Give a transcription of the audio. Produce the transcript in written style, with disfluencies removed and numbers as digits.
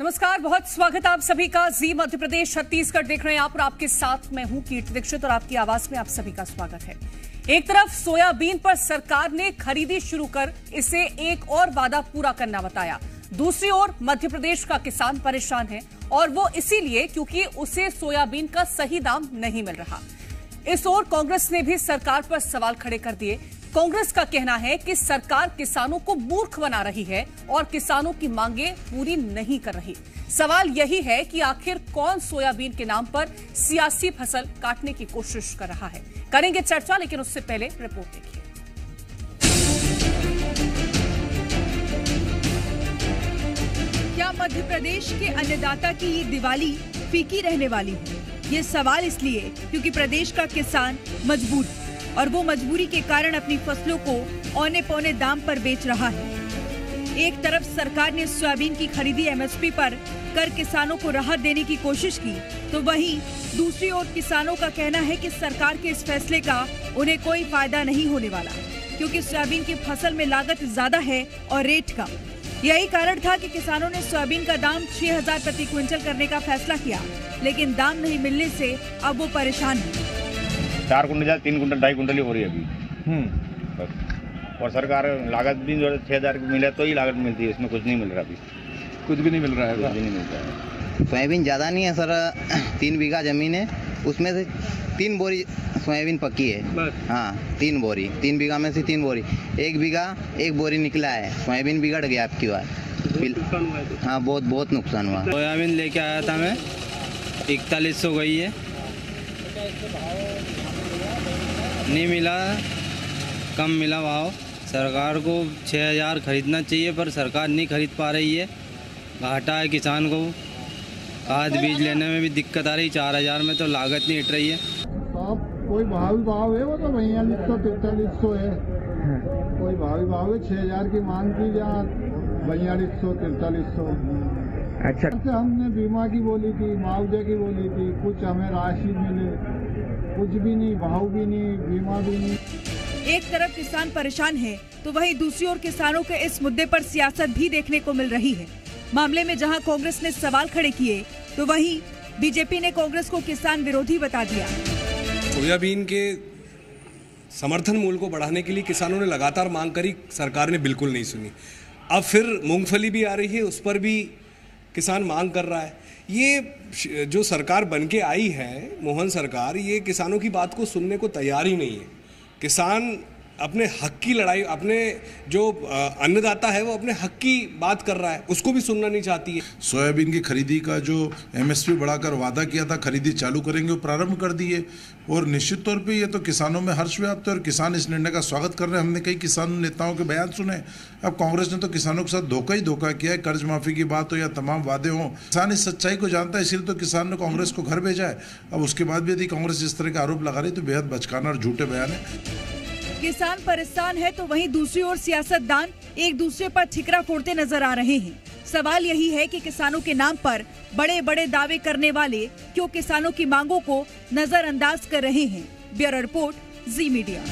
नमस्कार, बहुत स्वागत आप सभी का। जी मध्य प्रदेश छत्तीसगढ़ देख रहे हैं आप और आपके साथ मैं हूं कीर्ति दीक्षित और आपकी आवाज में आप सभी का स्वागत है। एक तरफ सोयाबीन पर सरकार ने खरीदी शुरू कर इसे एक और वादा पूरा करना बताया, दूसरी ओर मध्य प्रदेश का किसान परेशान है और वो इसीलिए क्योंकि उसे सोयाबीन का सही दाम नहीं मिल रहा। इस ओर कांग्रेस ने भी सरकार पर सवाल खड़े कर दिए। कांग्रेस का कहना है कि सरकार किसानों को मूर्ख बना रही है और किसानों की मांगे पूरी नहीं कर रही। सवाल यही है कि आखिर कौन सोयाबीन के नाम पर सियासी फसल काटने की कोशिश कर रहा है। करेंगे चर्चा, लेकिन उससे पहले रिपोर्ट देखिए। क्या मध्य प्रदेश के अन्नदाता की ये दिवाली फीकी रहने वाली है? ये सवाल इसलिए क्योंकि प्रदेश का किसान मजबूर है और वो मजबूरी के कारण अपनी फसलों को औने पौने दाम पर बेच रहा है। एक तरफ सरकार ने सोयाबीन की खरीदी एमएसपी पर कर किसानों को राहत देने की कोशिश की, तो वहीं दूसरी ओर किसानों का कहना है कि सरकार के इस फैसले का उन्हें कोई फायदा नहीं होने वाला, क्योंकि सोयाबीन की फसल में लागत ज्यादा है और रेट कम। यही कारण था कि किसानों ने सोयाबीन का दाम 6000 प्रति क्विंटल करने का फैसला किया, लेकिन दाम नहीं मिलने से अब वो परेशान है। 4 कुंटल 3 कुंटल 2.5 कुंटल ही हो रही है अभी। बस। और सरकार लागत भी 6000 की मिले तो ही लागत मिलती है, इसमें कुछ नहीं मिल रहा अभी। कुछ भी नहीं मिल रहा है। कुछ भी नहीं मिल रहा है। सोयाबीन ज़्यादा नहीं है सर, 3 बीघा ज़मीन है, उसमें से 3 बोरी सोयाबीन पक्की है। हाँ, 3 बोरी, 3 बीघा में से 3 बोरी, 1 बीघा 1 बोरी निकला है। सोयाबीन बिगड़ गया आपकी बार। हाँ, बहुत नुकसान हुआ। सोयाबीन लेके आया था मैं, 4100 गई है, नहीं मिला, कम मिला भाव। सरकार को 6000 खरीदना चाहिए पर सरकार नहीं खरीद पा रही है। घाटा है किसान को, खाद बीज लेने में भी दिक्कत आ रही। 4000 में तो लागत नहीं हट रही है। अब कोई भाव है, वो तो 4200 4300 है। कोई भाव है 6000 की मांग की, जहाँ 4200 4300। अच्छा, हमने बीमा की बोली थी, मुआवजे की बोली थी, कुछ हमें राशि मिले, कुछ भी नहीं, भाव भी नहीं, बीमा भी नहीं। एक तरफ किसान परेशान है तो वहीं दूसरी ओर किसानों के इस मुद्दे पर सियासत भी देखने को मिल रही है। मामले में जहां कांग्रेस ने सवाल खड़े किए तो वहीं बीजेपी ने कांग्रेस को किसान विरोधी बता दिया। सोयाबीन के समर्थन मूल्य को बढ़ाने के लिए किसानों ने लगातार मांग करी, सरकार ने बिल्कुल नहीं सुनी। अब फिर मूंगफली भी आ रही है, उस पर भी किसान मांग कर रहा है। ये जो सरकार बन के आई है, मोहन सरकार, ये किसानों की बात को सुनने को तैयार ही नहीं है। किसान अपने हक की लड़ाई, अपने जो अन्नदाता है वो अपने हक की बात कर रहा है, उसको भी सुनना नहीं चाहती है। सोयाबीन की खरीदी का जो एमएसपी बढ़ाकर वादा किया था, खरीदी चालू करेंगे, वो प्रारंभ कर दिए और निश्चित तौर पे ये तो किसानों में हर्ष व्याप्त है और किसान इस निर्णय का स्वागत कर रहे हैं। हमने कई किसान नेताओं के बयान सुने। अब कांग्रेस ने तो किसानों के साथ धोखा किया है, कर्ज माफी की बात हो या तमाम वादे हों। किसान इस सच्चाई को जानता है, इसलिए तो किसान ने कांग्रेस को घर भेजा है। अब उसके बाद भी यदि कांग्रेस इस तरह के आरोप लगा रही तो बेहद बचकाना और झूठे बयान है। किसान परेशान है तो वहीं दूसरी ओर सियासतदान एक दूसरे पर ठिकरा फोड़ते नजर आ रहे हैं। सवाल यही है कि किसानों के नाम पर बड़े बड़े दावे करने वाले क्यों किसानों की मांगों को नजरअंदाज कर रहे हैं। ब्यूरो रिपोर्ट, जी मीडिया।